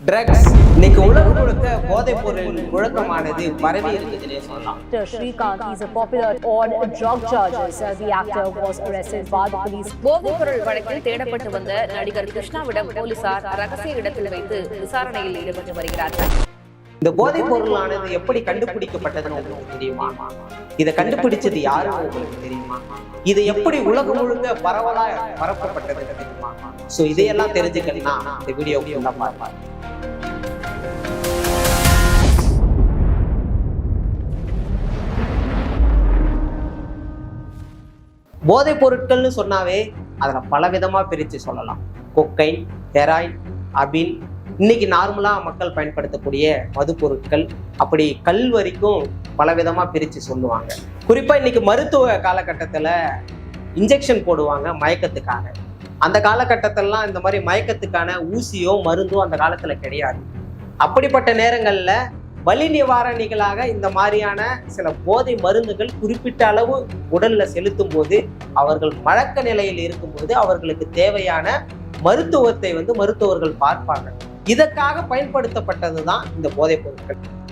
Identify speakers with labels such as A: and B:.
A: Drugs இன்னைக்கு உலகம் முழுக்க போதைப் பொருள் முழக்கமானது பரவி இருக்குதுன்னே சொல்லலாம்.
B: Srikanth is a popular on drug charges. The actor was arrested by the police.
C: போதைப் பொருள் வழக்கில் தேடப்பட்டு வந்த நடிகர் கிருஷ்ணாவிடம் போலீசார் ரகசிய இடத்தில் வைத்து விசாரணையில் ஈடுபட்டு வருகிறார்கள்.
A: இந்த போதைப் பொருளானது எப்படி கண்டுபிடிக்கப்பட்டதுன்னு உங்களுக்கு தெரியுமா? இதை கண்டுபிடிச்சது யாரும் உங்களுக்கு தெரியுமா? இது எப்படி உலகம் முழுக்க பரவலா பரப்பப்பட்டது தெரியுமா? சோ இதையெல்லாம் தெரிஞ்சுக்கணும்னா இந்த வீடியோவுக்கு பார்ப்பாங்க. போதைப் பொருட்கள்னு சொன்னாவே அதுல பல விதமா பிரிச்சு சொல்லலாம். கொக்கைன், ஹெராயின், அபின், இன்னைக்கு நார்மலா மக்கள் பயன்படுத்தக்கூடிய மது பொருட்கள், அப்படி கல் வரைக்கும் பல விதமா பிரிச்சு சொல்லுவாங்க. குறிப்பா இன்னைக்கு மருத்துவ காலகட்டத்துல இன்ஜெக்ஷன் போடுவாங்க மயக்கத்துக்காக. அந்த காலகட்டத்திலலாம் இந்த மாதிரி மயக்கத்துக்கான ஊசியோ மருந்தோ அந்த காலத்துல கிடையாது. அப்படிப்பட்ட நேரங்கள்ல வலி நிவாரணிகளாக இந்த மாதிரியான சில போதை மருந்துகள் குறிப்பிட்ட அளவு உடல்ல செலுத்தும் போது அவர்கள் மழக்க நிலையில் இருக்கும்போது அவர்களுக்கு தேவையான மருத்துவத்தை மருத்துவர்கள் பார்ப்பாங்க. இதற்காக பயன்படுத்தப்பட்டதுதான் இந்த போதைப் பொருட்கள்.